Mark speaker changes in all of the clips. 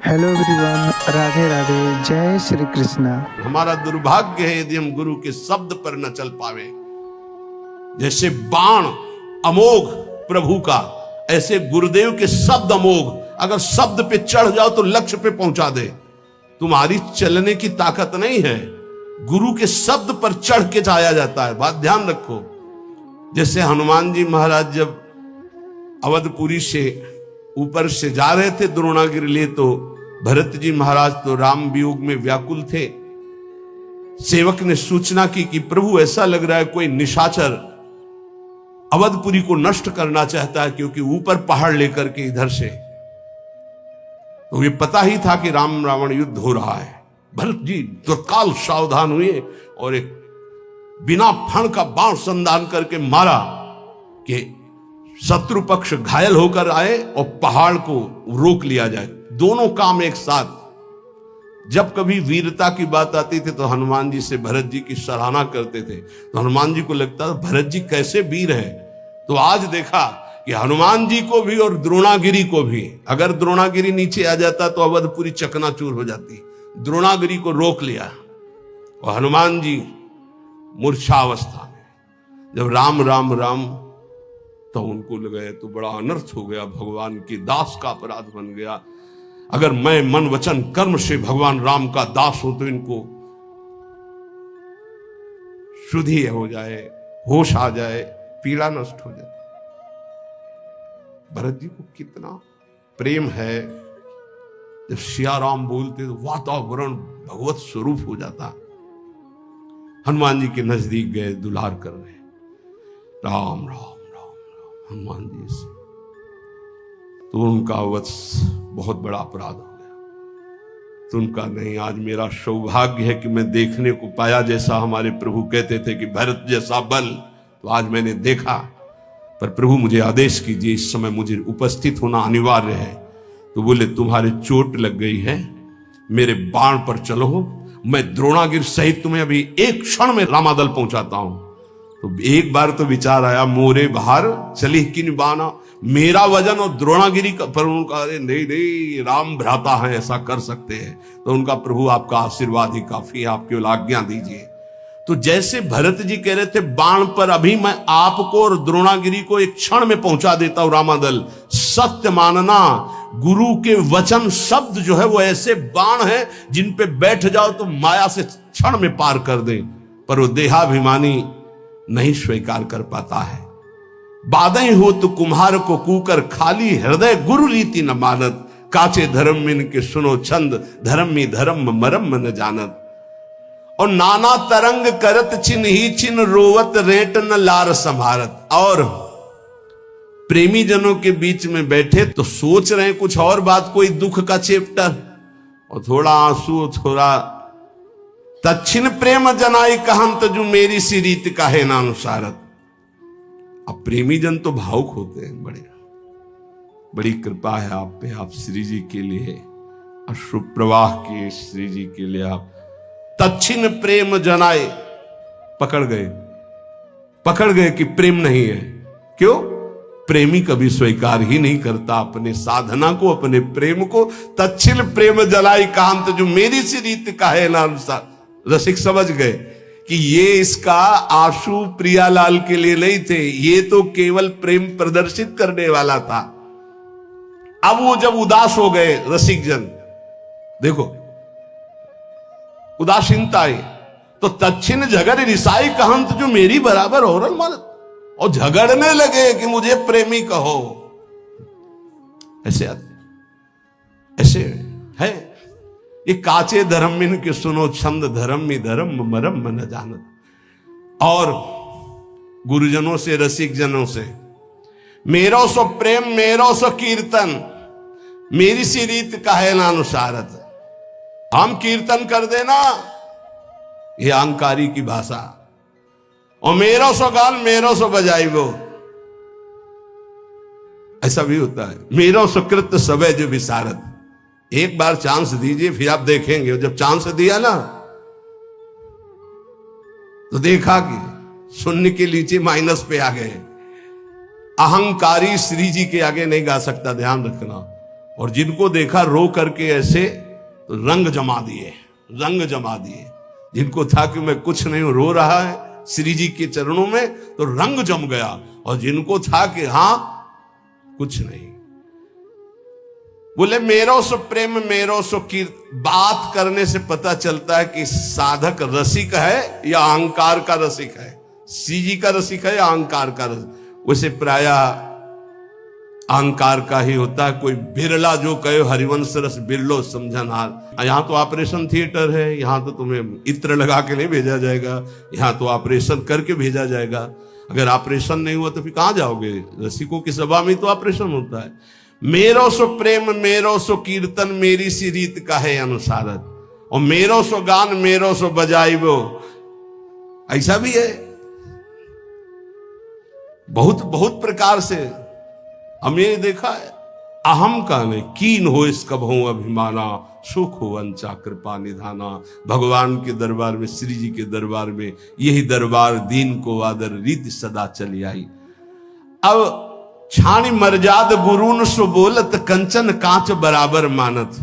Speaker 1: Hello everyone, Radhe Radhe, जय श्री कृष्णा।
Speaker 2: हमारा दुर्भाग्य है यदि हम गुरु के शब्द पर न चल पावे। जैसे बाण अमोघ प्रभु का, ऐसे गुरुदेव के शब्द अमोघ। अगर शब्द पे चढ़ जाओ तो लक्ष्य पे पहुंचा दे। तुम्हारी चलने की ताकत नहीं है, गुरु के शब्द पर चढ़ के जाया जाता है। बात ध्यान रखो। जैसे हनुमान जी महाराज जब अवधपुरी से ऊपर से जा रहे थे द्रोणागिरी लिए, तो भरत जी महाराज तो राम वियोग में व्याकुल थे। सेवक ने सूचना की कि प्रभु ऐसा लग रहा है कोई निशाचर अवधपुरी को नष्ट करना चाहता है, क्योंकि ऊपर पहाड़ लेकर के इधर से। तो ये पता ही था कि राम रावण युद्ध हो रहा है। भरत जी तत्काल सावधान हुए और एक बिना फण का बाण संधान करके मारा कि शत्रु पक्ष घायल होकर आए और पहाड़ को रोक लिया जाए। दोनों काम एक साथ। जब कभी वीरता की बात आती थी तो हनुमान जी से भरत जी की सराहना करते थे, तो हनुमान जी को लगता था भरत जी कैसे वीर हैं। तो आज देखा कि हनुमान जी को भी और द्रोणागिरी को भी, अगर द्रोणागिरी नीचे आ जाता तो अवधपुरी चकनाचूर हो जाती। द्रोणागिरी को रोक लिया और हनुमान जी मूर्छावस्था में जब राम राम राम, तो उनको लगा तो बड़ा अनर्थ हो गया, भगवान के दास का अपराध बन गया। अगर मैं मन वचन कर्म से भगवान राम का दास हूं तो इनको शुद्धि हो जाए, होश आ जाए, पीड़ा नष्ट हो जाए। भरत जी को कितना प्रेम है। जब सिया राम बोलते तो वातावरण भगवत स्वरूप हो जाता। हनुमान जी के नजदीक गए, दुलार कर रहे, राम राम हनुमान जी से, तो उनका वत्स बहुत बड़ा अपराध हो गया। तो उनका नहीं, आज मेरा सौभाग्य है कि मैं देखने को पाया। जैसा हमारे प्रभु कहते थे कि भरत जैसा बल, तो आज मैंने देखा। पर प्रभु मुझे आदेश कीजिए, इस समय मुझे उपस्थित होना अनिवार्य है। तो बोले तुम्हारे चोट लग गई है, मेरे बाण पर चलो, मैं द्रोणागिर सहित तुम्हें अभी एक क्षण में रामादल पहुंचाता हूं। तो एक बार तो विचार आया, मोरे बाहर चली किन बाना, मेरा वजन और द्रोणागिरी का। पर उनका अरे नहीं नहीं, राम भ्राता है, ऐसा कर सकते हैं। तो उनका प्रभु आपका आशीर्वाद ही काफी है, आप केवल आज्ञा दीजिए। तो जैसे भरत जी कह रहे थे बाण पर अभी मैं आपको और द्रोणागिरी को एक क्षण में पहुंचा देता हूं रामादल। सत्य मानना, गुरु के वचन शब्द जो है वो ऐसे बाण है जिन पे बैठ जाओ तो माया से क्षण में पार कर दे। पर वो देहाभिमानी नहीं स्वीकार कर पाता है। बादई हो तो कुम्हार को कूकर, खाली हृदय गुरु रीति न मानत, काचे धर्म मिन के सुनो छंद, धर्म में धर्म मरम न जानत। और नाना तरंग करत चिन्ह ही चिन्ह, रोवत रेट न लार संभारत। और प्रेमी जनों के बीच में बैठे तो सोच रहे हैं कुछ और बात, कोई दुख का चैप्टर, और थोड़ा आंसू, थोड़ा दक्षिण प्रेम जनाई कहंत, जो मेरी सी रीत का है ना अनुसारत। अब प्रेमी जन तो भावुक होते हैं, बड़ी कृपा है आप पे, आप श्री जी के लिए, अश्रु प्रवाह के श्री जी के लिए आप दक्षिण प्रेम जनाए। पकड़ गए कि प्रेम नहीं है। क्यों? प्रेमी कभी स्वीकार ही नहीं करता अपने साधना को, अपने प्रेम को। दक्षिण प्रेम जलाई कांत, जो मेरी सी रीत का है ना अनुसार। रसिक समझ गए कि ये इसका आंसू प्रियालाल के लिए नहीं थे, ये तो केवल प्रेम प्रदर्शित करने वाला था। अब वो जब उदास हो गए रसिक जन, देखो उदासीनता आई, तो दक्षिण झगड़ रिसाई कहंत, जो मेरी बराबर औरल मानत। और झगड़ने लगे कि मुझे प्रेमी कहो। ऐसे है ये काचे धर्मिन के सुनो छंद, धर्म में धर्म मरम न जानत। और गुरुजनों से, रसिक जनों से, मेरो सो प्रेम मेरो सो कीर्तन, मेरी सी रीत का है ना अनुसारत। हम कीर्तन कर देना, ये अहंकारी की भाषा। और मेरो सो गान मेरो सो बजाई वो, ऐसा भी होता है। मेरो सुकृत सबे जो विसारत। एक बार चांस दीजिए, फिर आप देखेंगे। जब चांस दिया ना तो देखा कि शून्य के नीचे माइनस पे आ गए। अहंकारी श्री जी के आगे नहीं गा सकता, ध्यान रखना। और जिनको देखा रो करके ऐसे तो रंग जमा दिए, रंग जमा दिए। जिनको था कि मैं कुछ नहीं हूं, रो रहा है श्री जी के चरणों में, तो रंग जम गया। और जिनको था कि हां कुछ नहीं, बोले मेरो सो प्रेम मेरो सो कीर्त। बात करने से पता चलता है कि साधक रसिक है या अहंकार का रसिक है, श्री जी का रसिक है या अहंकार का रसिक। वैसे प्राय अहंकार का ही होता है। कोई बिरला जो कहे हरिवंश रस बिरलो समझनहार। यहां तो ऑपरेशन थिएटर है, यहां तो तुम्हें इत्र लगा के नहीं भेजा जाएगा, यहां तो ऑपरेशन करके भेजा जाएगा। अगर ऑपरेशन नहीं हुआ तो फिर कहां जाओगे? रसिकों की सभा में तो ऑपरेशन होता है। मेरो सो प्रेम मेरो सो कीर्तन मेरी सी रीत का है अनुसारत, और मेरो सो गान मेरो सो बजाई वो। ऐसा भी है, बहुत बहुत प्रकार से हमने देखा है। अहम का नहीं कीन हो इस कब हो अभिमाना, सुख हो वंचा कृपा निधाना। भगवान के दरबार में, श्री जी के दरबार में यही दरबार दीन को आदर रीति सदा चली आई। अब छाणी मर्याद गुरुन सो बोलत कंचन कांच बराबर मानत।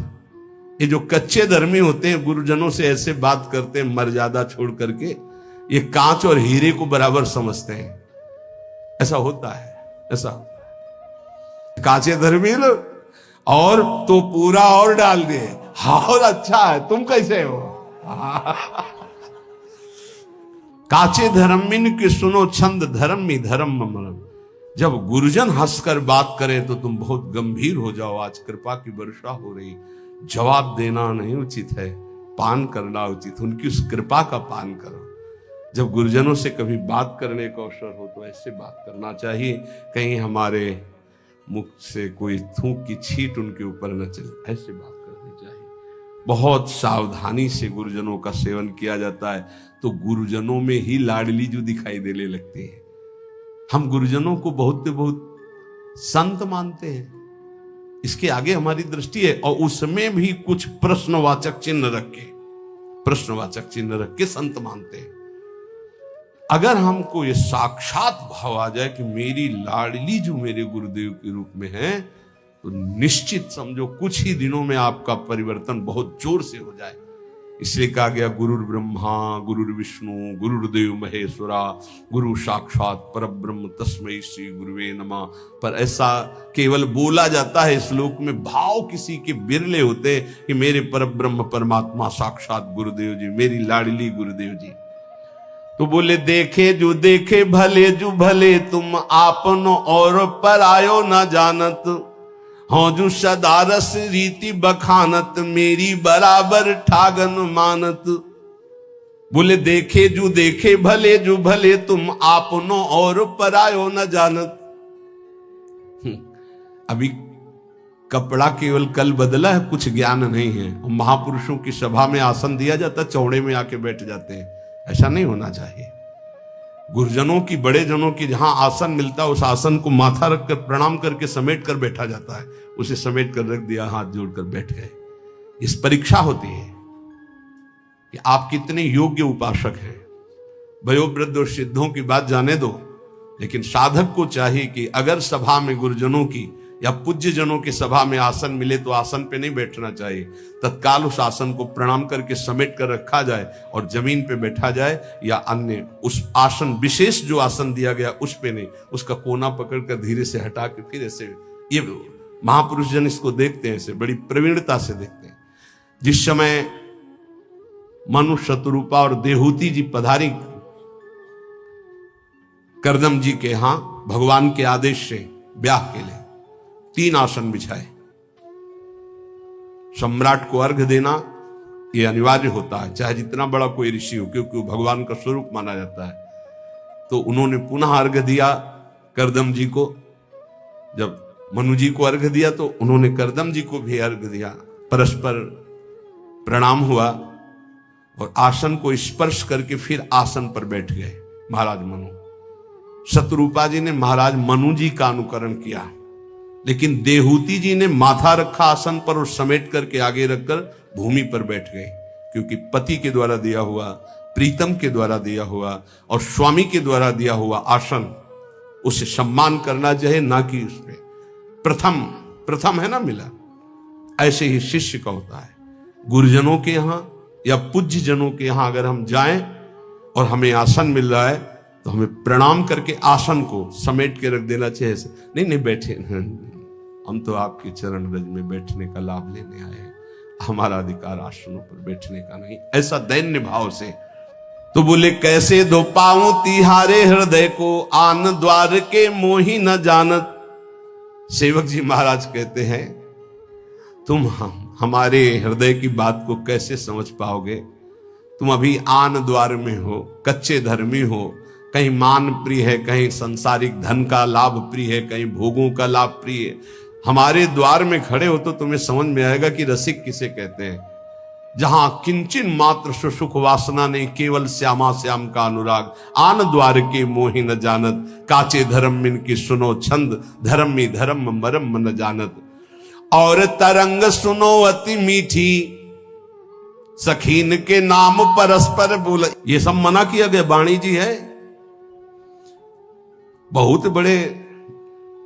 Speaker 2: ये जो कच्चे धर्मी होते हैं गुरुजनों से ऐसे बात करते हैं मर्यादा छोड़ करके, ये कांच और हीरे को बराबर समझते हैं। ऐसा होता है, ऐसा होता है। कांचे धर्मी लोग और तो पूरा और डाल दिए, और अच्छा है तुम कैसे हो। काचे धर्मिन के सुनो छंद धर्मी धर्म मरम। जब गुरुजन हंसकर बात करें तो तुम बहुत गंभीर हो जाओ। आज कृपा की वर्षा हो रही, जवाब देना नहीं उचित है, पान करना उचित। उनकी उस कृपा का पान करो। जब गुरुजनों से कभी बात करने का अवसर हो तो ऐसे बात करना चाहिए, कहीं हमारे मुख से कोई थूक की छींट उनके ऊपर न चले, ऐसे बात करनी चाहिए। बहुत सावधानी से गुरुजनों का सेवन किया जाता है तो गुरुजनों में ही लाडली जो दिखाई देने लगती है। हम गुरुजनों को बहुत संत मानते हैं, इसके आगे हमारी दृष्टि है। और उसमें भी कुछ प्रश्नवाचक चिन्ह रख के, प्रश्नवाचक चिन्ह रख के संत मानते हैं। अगर हमको ये साक्षात भाव आ जाए कि मेरी लाडली जो मेरे गुरुदेव के रूप में है, तो निश्चित समझो कुछ ही दिनों में आपका परिवर्तन बहुत जोर से हो जाए। इसलिए कहा गया गुरुर ब्रह्मा गुरुर विष्णु गुरुर्देव महेश्वरा गुरु साक्षात परब्रह्म तस्मै श्री गुरुवे नमः। पर ऐसा केवल बोला जाता है श्लोक में, भाव किसी के बिरले होते कि मेरे परब्रह्म परमात्मा साक्षात गुरुदेव जी, मेरी लाडली गुरुदेव जी। तो बोले देखे जो देखे भले जो भले, तुम आपनो और परायो न जानत। हाँ जो सदारस रीति बखानत, मेरी बराबर ठागन मानत। बोले देखे जो देखे भले जो भले, तुम आपनो और परायो न जानत। अभी कपड़ा केवल कल बदला है, कुछ ज्ञान नहीं है। महापुरुषों की सभा में आसन दिया जाता, चौड़े में आके बैठ जाते हैं। ऐसा नहीं होना चाहिए। गुरुजनों की, बड़े जनों की जहां आसन मिलता है उस आसन को माथा रखकर प्रणाम करके समेट कर बैठा जाता है। उसे समेट कर रख दिया, हाथ जोड़कर बैठ गए। इस परीक्षा होती है कि आप कितने योग्य उपासक हैं। वयोवृद्ध और सिद्धों की बात जाने दो, लेकिन साधक को चाहिए कि अगर सभा में गुरुजनों की या पूज्य जनों की सभा में आसन मिले तो आसन पे नहीं बैठना चाहिए। तत्काल उस आसन को प्रणाम करके समेट कर रखा जाए और जमीन पे बैठा जाए, या अन्य उस आसन विशेष जो आसन दिया गया उस पे नहीं, उसका कोना पकड़कर धीरे से हटा के फिर ऐसे। ये महापुरुष जन इसको देखते हैं, ऐसे बड़ी प्रवीणता से देखते हैं। जिस समय मनु शतरूपा और देहूती जी पधारी करदम जी के यहां भगवान के आदेश से ब्याह के लिए, 3 आसन बिछाए। सम्राट को अर्घ देना यह अनिवार्य होता है, चाहे जितना बड़ा कोई ऋषि हो, क्योंकि वो भगवान का स्वरूप माना जाता है। तो उन्होंने पुनः अर्घ दिया करदम जी को। जब मनु जी को अर्घ दिया तो उन्होंने करदम जी को भी अर्घ दिया। परस्पर प्रणाम हुआ और आसन को स्पर्श करके फिर आसन पर बैठ गए महाराज मनु। शतरूपा जी ने महाराज मनु जी का अनुकरण किया, लेकिन देहूती जी ने माथा रखा आसन पर और समेट करके आगे रखकर भूमि पर बैठ गए, क्योंकि पति के द्वारा दिया हुआ, प्रीतम के द्वारा दिया हुआ और स्वामी के द्वारा दिया हुआ आसन, उसे सम्मान करना चाहिए, ना कि उसमें प्रथम है ना मिला। ऐसे ही शिष्य का होता है। गुरुजनों के यहाँ या पूज्य जनों के यहाँ अगर हम जाएं और हमें आसन मिल रहा है तो हमें प्रणाम करके आसन को समेट के रख देना चाहिए। नहीं नहीं बैठे, हम तो आपके चरण रज में बैठने का लाभ लेने आए हैं, हमारा अधिकार आसनों पर बैठने का नहीं, ऐसा दैन्य भाव से। तो बोले कैसे धो पाऊं तिहारे हृदय को, आन द्वार के मोही न जानत। सेवक जी महाराज कहते हैं तुम हमारे हृदय की बात को कैसे समझ पाओगे? तुम अभी आन द्वार में हो, कच्चे धर्मी हो, कहीं मान प्रिय है, कहीं संसारिक धन का लाभ प्रिय है, कहीं भोगों का लाभ प्रिय है। हमारे द्वार में खड़े हो तो तुम्हें समझ में आएगा कि रसिक किसे कहते हैं। जहां किंचिन मात्र सुख वासना नहीं, केवल श्यामा श्याम का अनुराग। आन द्वार के मोहि न जानत, काचे धर्म मिन की सुनो छंद, धर्म में धर्म मरम न जानत। और तरंग सुनो अति मीठी, सखीन के नाम परस्पर बोल। ये सब मना किया गया, वाणी जी है, बहुत बड़े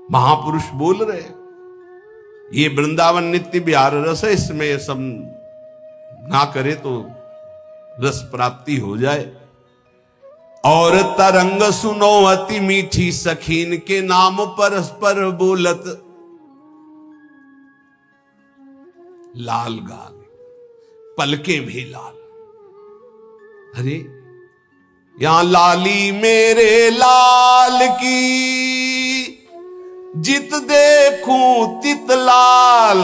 Speaker 2: महापुरुष बोल रहे। ये वृंदावन नित्य विहार रस है, इसमें ये सब ना करे तो रस प्राप्ति हो जाए। और तरंग सुनो अति मीठी, सखीन के नाम परस्पर बोलत। लाल गाल, पलके भी लाल। अरे यहां लाली मेरे लाल की, जित देखूं तित लाल।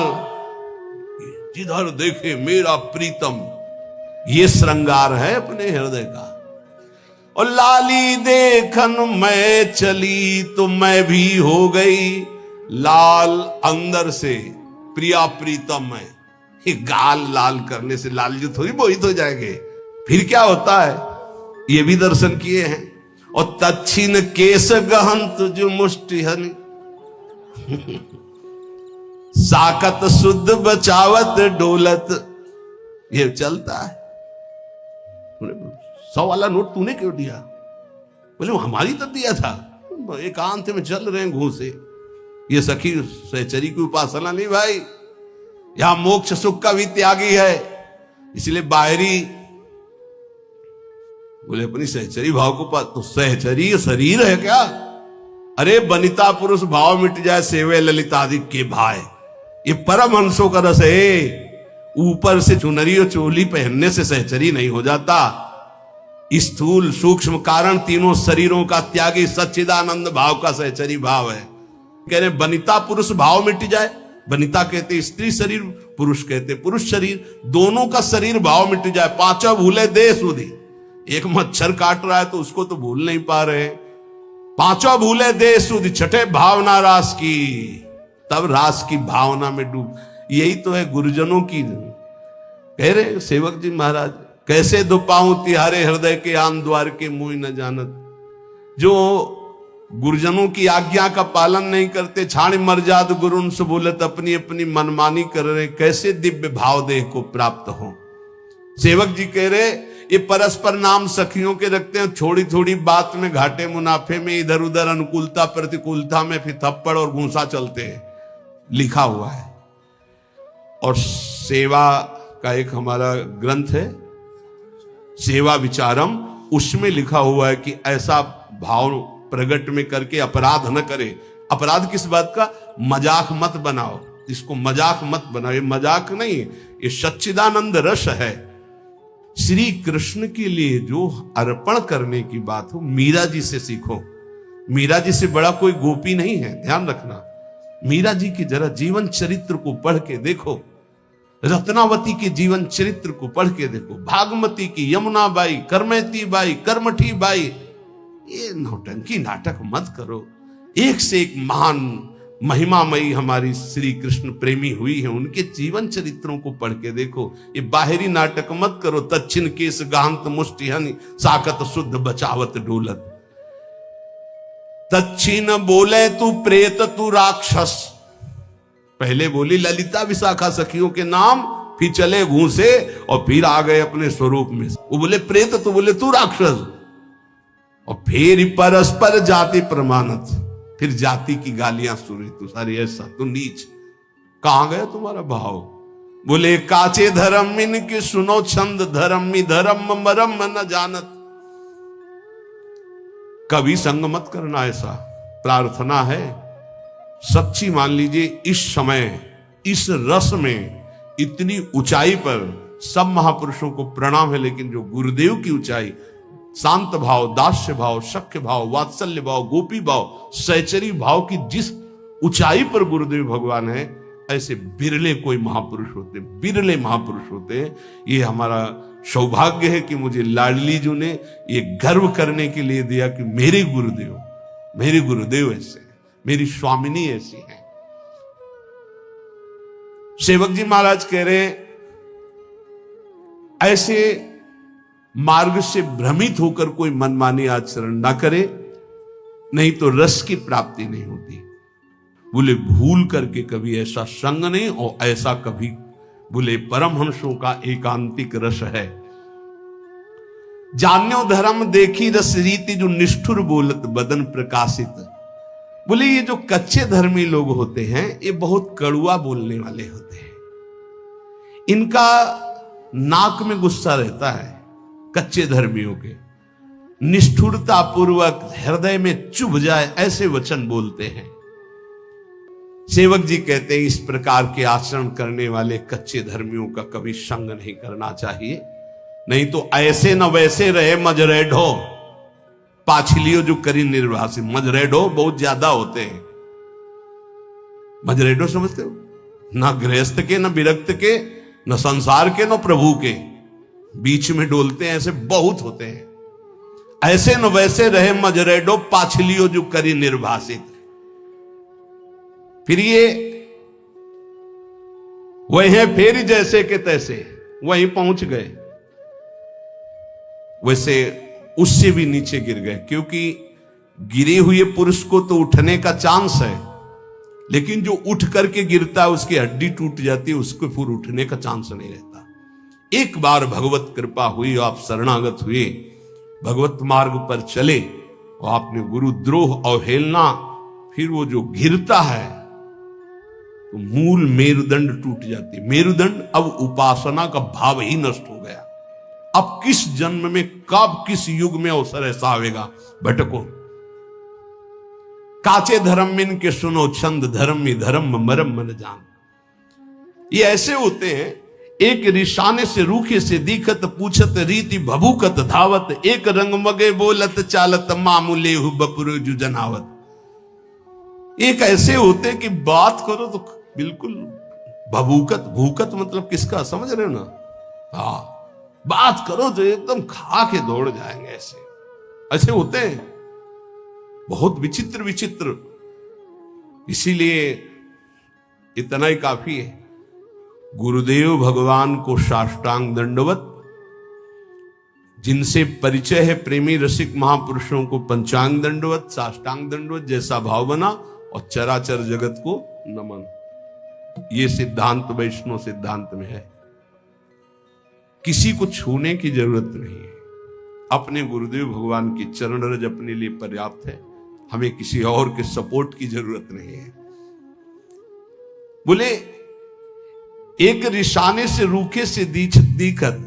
Speaker 2: जिधर देखे मेरा प्रीतम, ये श्रृंगार है अपने हृदय का। और लाली देखन मैं चली तो मैं भी हो गई लाल अंदर से, प्रिया प्रीतम है। ये गाल लाल करने से लाल जी थोड़ी मोहित हो जाएंगे, फिर क्या होता है ये भी दर्शन किए हैं। और तच्छिन केस गहंत जो मुष्टिहन, साकत शुद्ध बचावत डोलत। ये चलता है। 100 वाला नोट तूने क्यों दिया? बोले वो हमारी तो दिया था, एकांत में चल रहे हैं घूसे। ये सखी सहचरी की उपासना नहीं भाई, यहां मोक्ष सुख का भी त्यागी है। इसलिए बाहरी बोले अपनी सहचरी भाव को पास, तो सहचरी शरीर है क्या? अरे बनिता पुरुष भाव मिट जाए, सेवे ललितादि के भाई। ये परमहंसों का रस है। ऊपर से चुनरी और चोली पहनने से सहचरी नहीं हो जाता। स्थूल सूक्ष्म कारण तीनों शरीरों का त्यागी सच्चिदानंद भाव का सहचरी भाव है। कह रहे बनिता पुरुष भाव मिट जाए। बनिता कहते स्त्री शरीर, पुरुष कहते पुरुष शरीर, दोनों का शरीर भाव मिट जाए। पांचों भूले दे सुधी। एक मच्छर काट रहा है तो उसको तो भूल नहीं पा रहे। पांचों भूले दे सुधी, छठे भावना रास की, तब रास की भावना में डूब। यही तो है गुरुजनों की। कह रहे सेवक जी महाराज, कैसे दो पाऊं तिहारे हृदय के, आन द्वार के मुंह न जानत। जो गुरुजनों की आज्ञा का पालन नहीं करते, छाण मर्जाद गुरुन से बोलत, अपनी अपनी मनमानी कर रहे, कैसे दिव्य भाव देह को प्राप्त हो। सेवक जी कह रहे ये परस्पर नाम सखियों के रखते हैं, थोड़ी थोड़ी बात में घाटे मुनाफे में, इधर उधर अनुकूलता प्रतिकूलता में फिर थप्पड़ और घूंसा चलते हैं, लिखा हुआ है। और सेवा का एक हमारा ग्रंथ है सेवा विचारम, उसमें लिखा हुआ है कि ऐसा भाव प्रकट में करके अपराध न करे। अपराध किस बात का? मजाक मत बनाओ, इसको मजाक मत बनाओ। ये मजाक नहीं, ये सच्चिदानंद रस है। श्री कृष्ण के लिए जो अर्पण करने की बात हो, मीरा जी से सीखो। मीरा जी से बड़ा कोई गोपी नहीं है, ध्यान रखना। मीरा जी की जरा जीवन चरित्र को पढ़ के देखो, रत्नावती के जीवन चरित्र को पढ़ के देखो, भागमती की, यमुना बाई, करमैती बाई, कर्मठी बाई। ये नौटंकी नाटक मत करो। एक से एक महान महिमामयी हमारी श्री कृष्ण प्रेमी हुई है, उनके जीवन चरित्रों को पढ़ के देखो। ये बाहरी नाटक मत करो। तच्छिन केस गांत मुष्टिहन, साकत शुद्ध बचावत डोलत। तच्छिन बोले तू प्रेत तू राक्षस। पहले बोली ललिता विशाखा सखियों के नाम, फिर चले घूसे और फिर आ गए अपने स्वरूप में। वो बोले प्रेत, तो बोले तू राक्षस। और फिर परस्पर जाति प्रमाणत, फिर जाति की गालियां सुनी, तू सारी ऐसा, तू नीच। कहां गया तुम्हारा भाव? बोले काचे धर्म इनके सुनो छंद, धर्म धर्म मरम न जानत। कभी संग मत करना, ऐसा प्रार्थना है सच्ची। मान लीजिए इस समय इस रस में इतनी ऊंचाई पर सब महापुरुषों को प्रणाम है, लेकिन जो गुरुदेव की ऊंचाई, शांत भाव, दास्य भाव, शक्य भाव, वात्सल्य भाव, गोपी भाव, सहचरी भाव की जिस ऊंचाई पर गुरुदेव भगवान है, ऐसे बिरले कोई महापुरुष होते, बिरले महापुरुष होते हैं। ये हमारा सौभाग्य है कि मुझे लाडली जी ने ये गर्व करने के लिए दिया कि मेरे गुरुदेव ऐसे, मेरी स्वामिनी ऐसी है। सेवक जी महाराज कह रहे हैं ऐसे मार्ग से भ्रमित होकर कोई मनमानी आचरण ना करे, नहीं तो रस की प्राप्ति नहीं होती। बोले भूल करके कभी ऐसा संग नहीं, और ऐसा कभी बोले परमहंसों का एकांतिक रस है। जान्यो धर्म देखी रस रीति, जो निष्ठुर बोलत बदन प्रकाशित। बोले ये जो कच्चे धर्मी लोग होते हैं, ये बहुत कड़ुआ बोलने वाले होते हैं। इनका नाक में गुस्सा रहता है, कच्चे धर्मियों के। निष्ठुरता पूर्वक हृदय में चुभ जाए ऐसे वचन बोलते हैं। सेवक जी कहते हैं इस प्रकार के आचरण करने वाले कच्चे धर्मियों का कभी संग नहीं करना चाहिए, नहीं तो ऐसे न वैसे रहे मजरेडो पाछलियो जो करी निर्वासी। मजरेडो बहुत ज्यादा होते हैं। मजरेडो समझते हो? ना गृहस्थ के, न विरक्त के, न संसार के, न प्रभु के, बीच में डोलते हैं, ऐसे बहुत होते हैं। ऐसे न वैसे रहे मजरेडो पाछलियो जो करी निर्वासित। फिर ये वही फेर जैसे के तैसे वहीं पहुंच गए, वैसे उससे भी नीचे गिर गए। क्योंकि गिरे हुए पुरुष को तो उठने का चांस है, लेकिन जो उठ करके गिरता है उसकी हड्डी टूट जाती है, उसको फिर उठने का चांस नहीं रहता। एक बार भगवत कृपा हुई, आप शरणागत हुए, भगवत मार्ग पर चले, और आपने गुरुद्रोह अवहेलना, फिर वो जो गिरता है तो मूल मेरुदंड टूट जाती है। मेरुदंड, अब उपासना का भाव ही नष्ट हो गया। अब किस जन्म में, कब, किस युग में अवसर ऐसा आवेगा, भटको। काचे धर्म मिन के सुनो छंद, धर्म ही धर्म मरम मन जान। ये ऐसे होते हैं, एक रिशाने से रूखे से दिखत, पूछत रीति भभूकत धावत, एक रंग मगे बोलत चालत, मामूले हु बपुर जु जनावत। एक ऐसे होते हैं कि बात करो तो बिल्कुल भभूकत, भूकत मतलब किसका, समझ रहे हो ना? हाँ, बात करो तो एकदम खा के दौड़ जाएंगे। ऐसे होते हैं, बहुत विचित्र विचित्र। इसीलिए इतना ही काफी है, गुरुदेव भगवान को साष्टांग दंडवत। जिनसे परिचय है प्रेमी रसिक महापुरुषों को पंचांग दंडवत, साष्टांग दंडवत, जैसा भाव बना, और चराचर जगत को नमन। ये सिद्धांत वैष्णव सिद्धांत में है। किसी को छूने की जरूरत नहीं है, अपने गुरुदेव भगवान की चरण रज अपने लिए पर्याप्त है। हमें किसी और के सपोर्ट की जरूरत नहीं है। बोले एक रिशाने से रूखे से दिखत,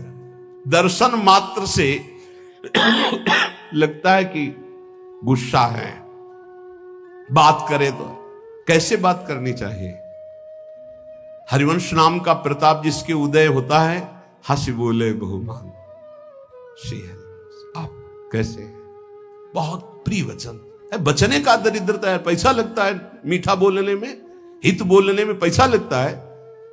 Speaker 2: दर्शन मात्र से लगता है कि गुस्सा है। बात करे तो कैसे बात करनी चाहिए? हरिवंश नाम का प्रताप जिसके उदय होता है, हंसी बोले बहुमान। आप कैसे? बहुत प्रिय वचन है। बचने का दरिद्रता है, पैसा लगता है मीठा बोलने में, हित बोलने में पैसा लगता है।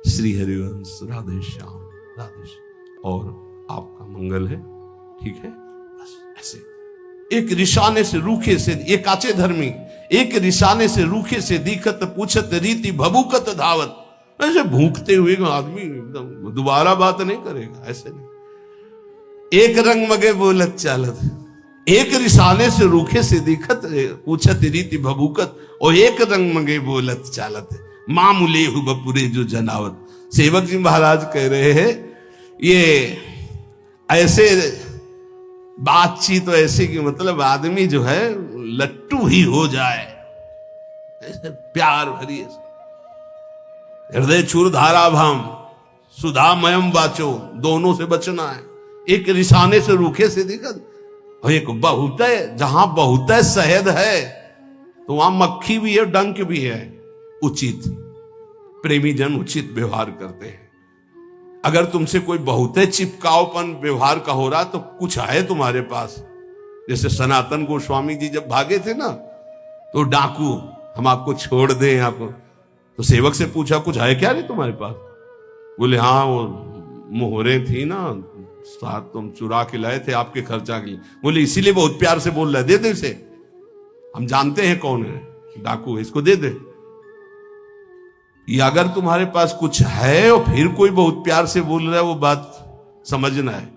Speaker 2: श्री हरिवंश, राधे श्याम, राधे श्याम, और आपका मंगल है, ठीक है, बस ऐसे। एक रिशाने से रूखे से, ये काचे धर्मी, एक रिशाने से रूखे से दिखत, पूछत रीति भभूकत धावत। ऐसे भूखते हुए आदमी एकदम दोबारा बात नहीं करेगा, ऐसे नहीं। एक रंग मगे बोलत चालत, एक रिसाने से रूखे से दिखत, पूछत रीति भभूकत, और एक रंग मगे बोलत चालत, मामूले हु बपुरे जो जनावत। सेवक जी महाराज कह रहे हैं, ये ऐसे बातचीत तो ऐसे कि मतलब आदमी जो है लट्टू ही हो जाए, ऐसे प्यार भरी, हृदय चूर धारा भाम, सुधामयम वाचो, दोनों से बचना है। एक रिसाने से रूखे से दिक्कत, और एक बहुत है, जहां बहुत है शहद है तो वहां मक्खी भी है, डंक भी है। उचित प्रेमी जन उचित व्यवहार करते हैं। अगर तुमसे कोई बहुत चिपकावपन व्यवहार का हो रहा तो कुछ है तुम्हारे पास। जैसे सनातन गोस्वामी जी जब भागे थे ना, तो डाकू, हम आपको छोड़ दें आपको, तो सेवक से पूछा कुछ है क्या रे तुम्हारे पास? बोले हाँ, वो मोहरे थी ना साथ, तुम चुरा के लाए थे आपके खर्चा के लिए। बोले इसीलिए बहुत प्यार से बोल रहा है, दे दे इसे, हम जानते हैं कौन है, डाकू है, इसको दे दे। या अगर तुम्हारे पास कुछ है और फिर कोई बहुत प्यार से बोल रहा है, वो बात समझना है।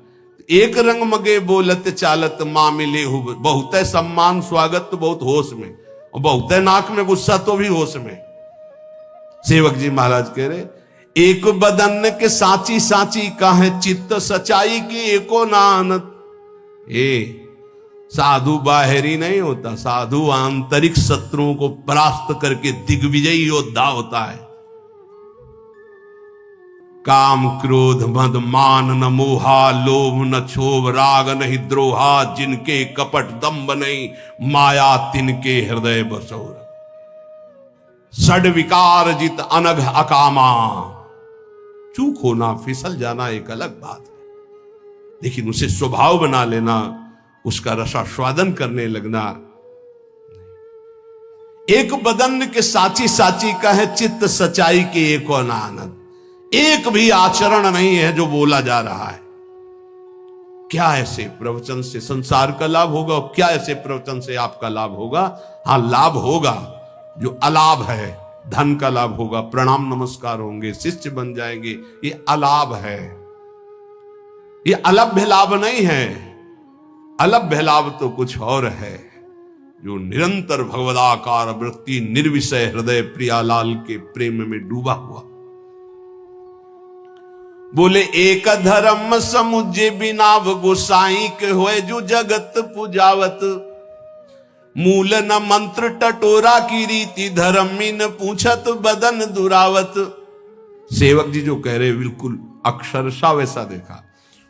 Speaker 2: एक रंग मगे बोलत चालत माँ मिले हो, बहुत है सम्मान स्वागत तो बहुत होश में, और बहुत है नाक में गुस्सा तो भी होश में। सेवक जी महाराज कह रहे, एक बदन के साची साची का है चित्त सच्चाई की एको नानत। साधु बाहरी नहीं होता, साधु आंतरिक शत्रुओं को परास्त करके दिग्विजयी योद्धा होता है। काम क्रोध मद मान न मोहा, लोभ न क्षोभ राग नहीं द्रोहा, जिनके कपट दम्भ नहीं माया तिनके हृदय बसोर। षड विकार जित अनघ अकामा, चूक होना फिसल जाना एक अलग बात है, लेकिन उसे स्वभाव बना लेना, उसका रसास्वादन करने लगना। एक बदन के साची साची का है चित्त सच्चाई के एक आनंद। एक भी आचरण नहीं है जो बोला जा रहा है। क्या ऐसे प्रवचन से संसार का लाभ होगा और क्या ऐसे प्रवचन से आपका लाभ होगा? हाँ, लाभ होगा जो अलाभ है, धन का लाभ होगा, प्रणाम नमस्कार होंगे, शिष्य बन जाएंगे, ये अलाभ है, ये अलभ्य लाभ नहीं है। अलभ्य लाभ तो कुछ और है, जो निरंतर भगवदाकार वृत्ति निर्विषय हृदय प्रियालाल के प्रेम में डूबा हुआ। बोले एक धर्म समुझे बिना गोसाई के होए जो जगत पुजावत, मूल न मंत्र टटोरा की रीति धर्मी न पूछत बदन दुरावत। सेवक जी जो कह रहे बिल्कुल अक्षरशा वैसा देखा।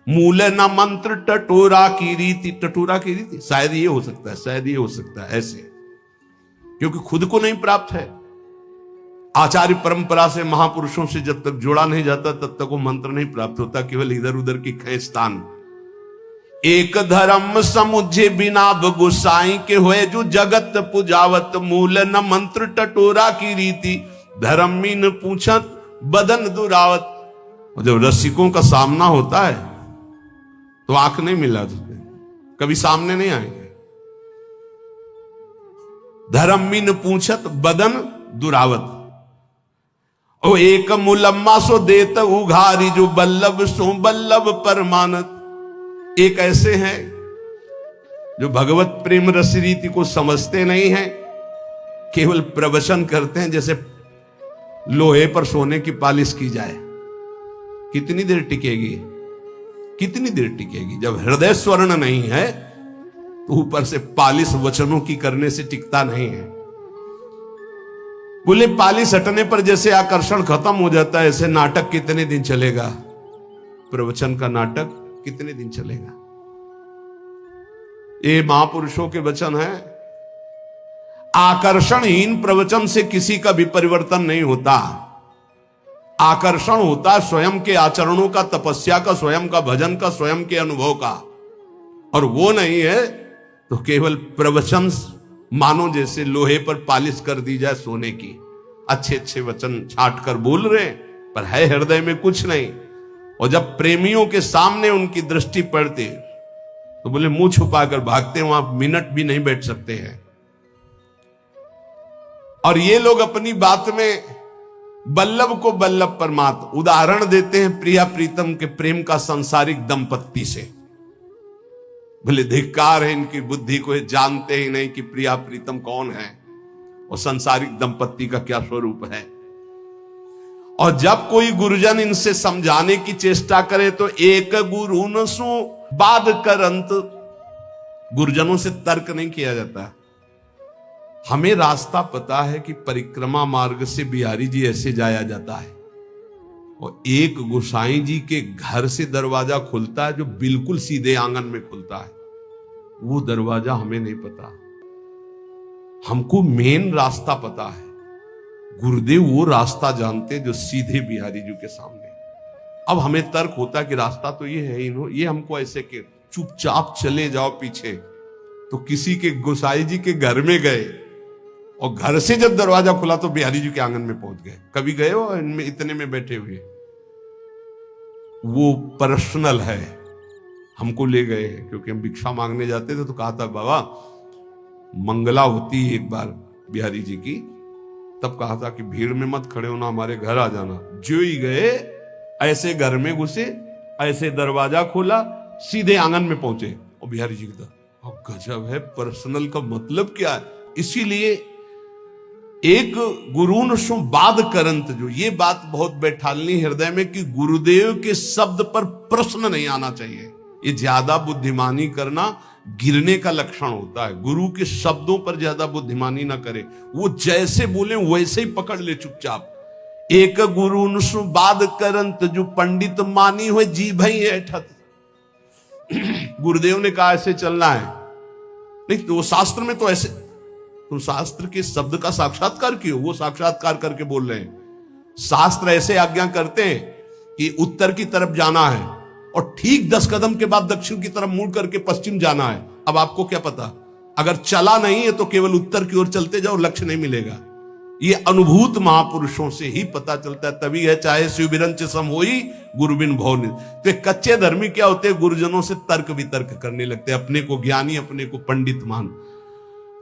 Speaker 2: मूल न मंत्र टटोरा की रीति, टटोरा की रीति शायद ये हो सकता है, शायद ये हो सकता है ऐसे, क्योंकि खुद को नहीं प्राप्त है। आचार्य परंपरा से महापुरुषों से जब तक जोड़ा नहीं जाता तब तक वो मंत्र नहीं प्राप्त होता, केवल इधर उधर की खेस्तान। एक धर्म समुझे बिना गोसाई के होए जो जगत पुजावत, मूल न मंत्र टटोरा की रीति धर्मी न पूछत बदन दुरावत। जब रसिकों का सामना होता है तो आंख नहीं मिला, कभी सामने नहीं आएंगे। धर्मी न पूछत बदन दुरावत। ओ एक मुलम्मा सो देत उघारी जो बल्लभ सो बल्लभ परमानत। एक ऐसे हैं जो भगवत प्रेम रस रीति को समझते नहीं हैं, केवल प्रवचन करते हैं जैसे लोहे पर सोने की पालिश की जाए। कितनी देर टिकेगी, कितनी देर टिकेगी? जब हृदय स्वर्ण नहीं है तो ऊपर से पालिश वचनों की करने से टिकता नहीं है। बोले पालिश हटने पर जैसे आकर्षण खत्म हो जाता है, ऐसे नाटक कितने दिन चलेगा? प्रवचन का नाटक कितने दिन चलेगा? ये महापुरुषों के वचन है। आकर्षणहीन प्रवचन से किसी का भी परिवर्तन नहीं होता। आकर्षण होता है स्वयं के आचरणों का, तपस्या का, स्वयं का भजन का, स्वयं के अनुभव का। और वो नहीं है तो केवल प्रवचन मानो जैसे लोहे पर पालिश कर दी जाए सोने की। अच्छे अच्छे वचन छाट कर बोल रहे पर है हृदय में कुछ नहीं। और जब प्रेमियों के सामने उनकी दृष्टि पड़ती तो बोले मुंह छुपाकर भागते, वहां मिनट भी नहीं बैठ सकते हैं। और ये लोग अपनी बात में बल्लभ को बल्लभ परमात्मा उदाहरण देते हैं प्रिया प्रीतम के प्रेम का सांसारिक दंपत्ति से। बोले धिक्कार है इनकी बुद्धि को, जानते ही नहीं कि प्रिया प्रीतम कौन है और सांसारिक दंपत्ति का क्या स्वरूप है। और जब कोई गुरुजन इनसे समझाने की चेष्टा करे तो एक गुरु न सो बाद करंत। गुरुजनों से तर्क नहीं किया जाता। हमें रास्ता पता है कि परिक्रमा मार्ग से बिहारी जी ऐसे जाया जाता है, और एक गोसाई जी के घर से दरवाजा खुलता है जो बिल्कुल सीधे आंगन में खुलता है। वो दरवाजा हमें नहीं पता, हमको मेन रास्ता पता है। गुरुदेव वो रास्ता जानते जो सीधे बिहारी जी के सामने। अब हमें तर्क होता है कि रास्ता तो ये है, ये हमको ऐसे के चुपचाप चले जाओ पीछे। तो किसी के गोसाई जी के घर में गए और घर से जब दरवाजा खुला तो बिहारी जी के आंगन में पहुंच गए। कभी गए हो इनमें इतने में बैठे हुए? वो पर्सनल है, हमको ले गए क्योंकि हम भिक्षा मांगने जाते थे। तो कहा था बाबा मंगला होती है एक बार बिहारी जी की, तब कहा था कि भीड़ में मत खड़े होना, हमारे घर आ जाना। जो ही गए ऐसे घर में घुसे, ऐसे दरवाजा खोला, सीधे आंगन में पहुंचे और बिहारी जी की गजब है, पर्सनल का मतलब क्या है। इसीलिए एक गुरुन सो बाद करंत, जो ये बात बहुत बैठालनी हृदय में कि गुरुदेव के शब्द पर प्रश्न नहीं आना चाहिए। ये ज्यादा बुद्धिमानी करना गिरने का लक्षण होता है। गुरु के शब्दों पर ज्यादा बुद्धिमानी ना करे, वो जैसे बोले वैसे ही पकड़ ले चुपचाप। एक गुरु सु बाद करंत, जो पंडित मानी हुए जी भई ऐठत। गुरुदेव ने कहा ऐसे चलना है, नहीं तो वो शास्त्र में तो ऐसे, तुम शास्त्र के शब्द का साक्षात्कार क्यों? वो साक्षात्कार करके बोल रहे हैं। शास्त्र ऐसे आज्ञा करते हैं कि उत्तर की तरफ जाना है और ठीक 10 कदम के बाद दक्षिण की तरफ मुड़ करके पश्चिम जाना है। अब आपको क्या पता, अगर चला नहीं है तो केवल उत्तर की ओर चलते जाओ, लक्ष्य नहीं मिलेगा। ये अनुभूत महापुरुषों से ही पता चलता है। तभी है चाहे शिव बिरंच सम होई गुरु बिन भव निधि। तो कच्चे धर्मी क्या होते हैं? गुरुजनों से तर्क वितर्क करने लगते हैं, अपने को ज्ञानी, अपने को पंडित मान।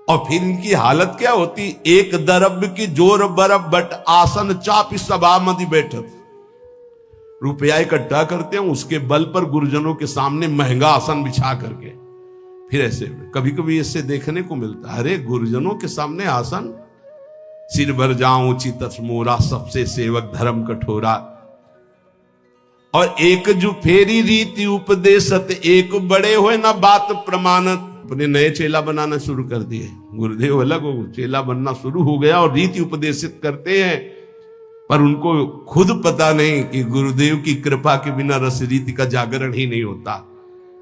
Speaker 2: और फिर इनकी हालत क्या होती? एक दरब की जोर बरब बट आसन चाप सभा मधि बैठत। रुपया इकट्ठा करते हैं, उसके बल पर गुरुजनों के सामने महंगा आसन बिछा करके फिर ऐसे कभी कभी इससे देखने को मिलता है, अरे गुरुजनों के सामने आसन, सिर भर जाऊं चितस मोरा, सबसे सेवक धर्म कठोरा। और एक जो फेरी रीति उपदेशत, एक बड़े हुए ना बात प्रमाणत। अपने नए चेला बनाना शुरू कर दिए, गुरुदेव अलग हो, चेला बनना शुरू हो गया और रीति उपदेशित करते हैं, पर उनको खुद पता नहीं कि गुरुदेव की कृपा के बिना रस रीति का जागरण ही नहीं होता।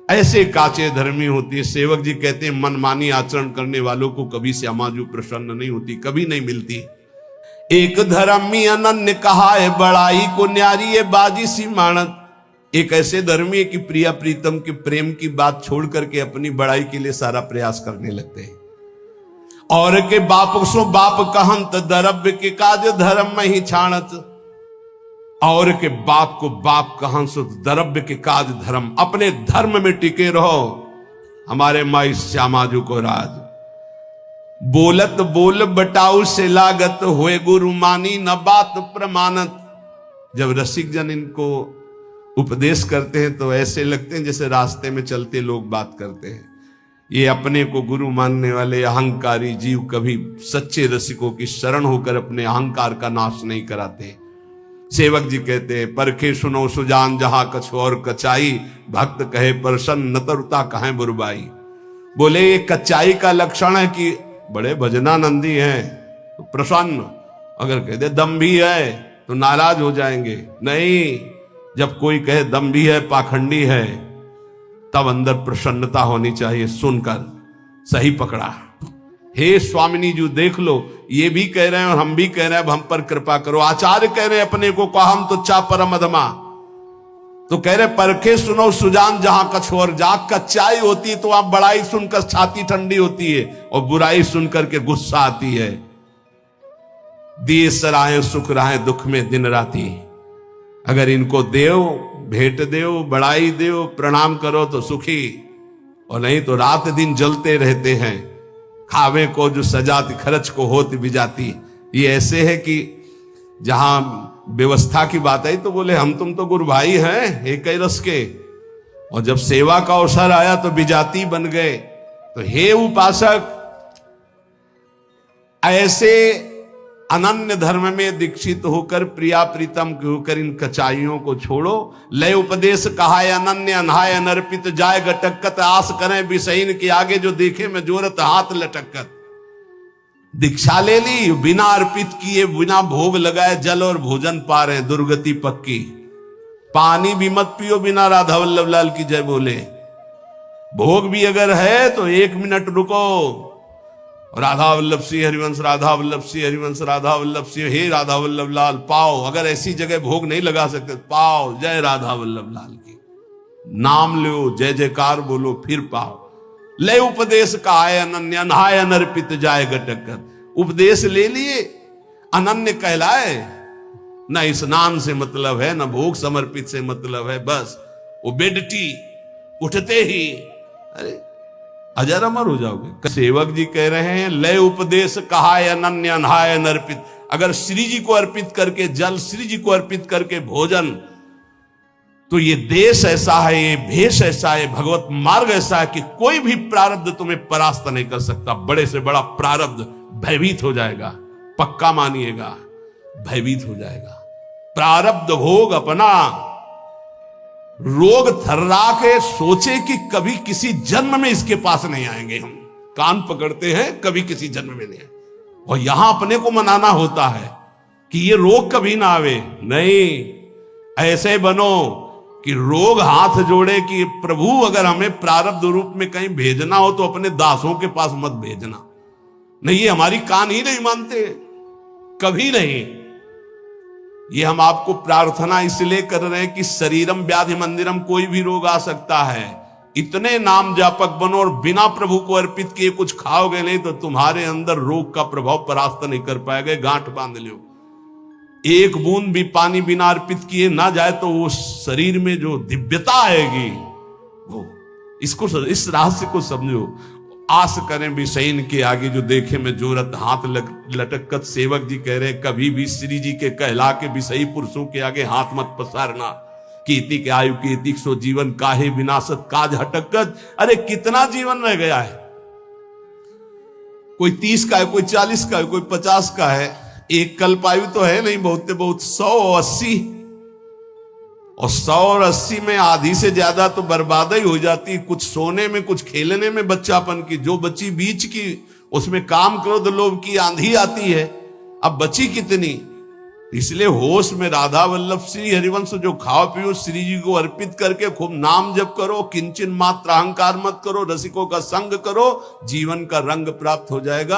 Speaker 2: ऐसे काचे धर्मी होती है। सेवक जी कहते हैं मनमानी आचरण करने वालों को कभी श्यामाजू प्रसन्न नहीं होती, कभी नहीं मिलती। एक धर्मी अनन्य कहा है बड़ाई को न्यारी है बाजी सी मानत। एक ऐसे धर्मी है कि प्रिया प्रीतम के प्रेम की बात छोड़ करके अपनी बड़ाई के लिए सारा प्रयास करने लगते हैं। और के बाप सो बाप कहंत, द्रव्य के काज धर्म में ही छाणत। और के बाप को बाप कहन सो द्रव्य के काज धर्म, अपने धर्म में टिके रहो। हमारे माई श्यामाजू को राज बोलत बोल बटाऊ से लागत, हुए गुरु मानी न बात प्रमाणत। जब रसिक जन इनको उपदेश करते हैं तो ऐसे लगते हैं जैसे रास्ते में चलते लोग बात करते हैं। ये अपने को गुरु मानने वाले अहंकारी जीव कभी सच्चे रसिकों की शरण होकर अपने अहंकार का नाश नहीं कराते। सेवक जी कहते हैं परखे सुनो सुजान जहां कछ और कचाई, भक्त कहे प्रसन्न नतरुता कहे बुरबाई। बोले ये कच्चाई का लक्षण है कि बड़े भजनानंदी हैं तो प्रसन्न, अगर कह दे दम्भी है तो नाराज हो जाएंगे। नहीं, जब कोई कहे दम्भी है पाखंडी है तब अंदर प्रसन्नता होनी चाहिए। सुनकर सही पकड़ा, हे स्वामिनी जी देख लो, ये भी कह रहे हैं और हम भी कह रहे हैं, अब हम पर कृपा करो। आचार्य कह रहे हैं अपने को हम तो चा परम अधमा, तो कह रहे परखे सुनो सुजान जहां कछ और। जहां कच्चाई होती है तो आप बड़ाई सुनकर छाती ठंडी होती है और बुराई सुनकर के गुस्सा आती है। दिए सराहे सुख राहे दुख में दिन राती। अगर इनको देव भेंट देव बड़ाई देव प्रणाम करो तो सुखी, और नहीं तो रात दिन जलते रहते हैं। खावे को जो सजाती खर्च को होती बिजाती। ये ऐसे है कि जहां व्यवस्था की बात आई तो बोले हम तुम तो गुरु भाई हैं एक ही रस के, और जब सेवा का अवसर आया तो बिजाती बन गए। तो हे उपासक, ऐसे अनन्य धर्म में दीक्षित होकर प्रिया प्रीतम होकर इन कचाइयों को छोड़ो। लय उपदेश कहा अनन्य अनहाय अनर्पित जाय गटकत, आस करें विषयीन के आगे जो देखे में जोरत हाथ लटकत। दीक्षा ले ली, बिना अर्पित किए बिना भोग लगाए जल और भोजन पा रहे, दुर्गति पक्की। पानी भी मत पियो बिना राधा वल्लभ लाल की जय बोले। भोग भी अगर है तो 1 मिनट रुको, राधा वल्लभ सिंह हरिवंश, राधा वल्लभ सिंह हरिवंश, राधा वल्लभ सिंह, हे राधा वल्लभ लाल पाओ। अगर ऐसी जगह भोग नहीं लगा सकते पाओ, जय राधा वल्लभ लाल की। नाम लो, जय जयकार बोलो, फिर पाओ। ले उपदेश का आय अनन्य, अनहाय अनर्पित जाए गटकर। उपदेश ले लिए, अनन्य कहलाए। न स्नान से मतलब है, न भोग समर्पित से मतलब है, बस वो बेडटी उठते ही अरे अजर अमर हो जाओगे। सेवक जी कह रहे हैं, लय उपदेश कहा अनन्य अनहाय अनर्पित। अगर श्री जी को अर्पित करके जल, श्री जी को अर्पित करके भोजन, तो ये देश ऐसा है, ये भेष ऐसा है, भगवत मार्ग ऐसा है कि कोई भी प्रारब्ध तुम्हें परास्त नहीं कर सकता। बड़े से बड़ा प्रारब्ध भयभीत हो जाएगा, पक्का मानिएगा, भयभीत हो जाएगा। प्रारब्ध भोग अपना रोग थर्रा के सोचे कि कभी किसी जन्म में इसके पास नहीं आएंगे। हम कान पकड़ते हैं, कभी किसी जन्म में नहीं आए। और यहां अपने को मनाना होता है कि ये रोग कभी ना आवे। नहीं, ऐसे बनो कि रोग हाथ जोड़े कि प्रभु अगर हमें प्रारब्ध रूप में कहीं भेजना हो तो अपने दासों के पास मत भेजना। नहीं, ये हमारी कान ही नहीं मानते, कभी नहीं। ये हम आपको प्रार्थना इसलिए कर रहे हैं कि शरीरम व्याधि मंदिरम, कोई भी रोग आ सकता है। इतने नाम जापक बनो और बिना प्रभु को अर्पित किए कुछ खाओगे नहीं तो तुम्हारे अंदर रोग का प्रभाव परास्त नहीं कर पाएगा। गांठ बांध लो। एक बूंद भी पानी बिना अर्पित किए ना जाए तो वो शरीर में जो दिव्यता आएगी, वो इसको, इस रहस्य को समझो। आस करें विषयन के आगे जो देखे में जोरत हाथ लटकत। सेवक जी कह रहे कभी भी श्री जी के कहला के विषयी पुरुषों के आगे हाथ मत पसारना। कीर्ति के आयु कीर्ति सो जीवन काहे विनाशत काज हटकत। अरे कितना जीवन रह गया है, कोई 30 का है, कोई 40 का है, कोई 50 का है। एक कल्पायु तो है नहीं, बहुत से बहुत 180, और 100 और 80 में आधी से ज्यादा तो बर्बादी हो जाती। कुछ सोने में, कुछ खेलने में बच्चापन की, जो बची बीच की उसमें काम क्रोध लोभ की आंधी आती है। अब बची कितनी? इसलिए होश में राधा वल्लभ श्री हरिवंश जो खाओ पियो श्री जी को अर्पित करके खूब नाम जप करो, किंचन मात्र अहंकार मत करो, रसिकों का संग करो, जीवन का रंग प्राप्त हो जाएगा।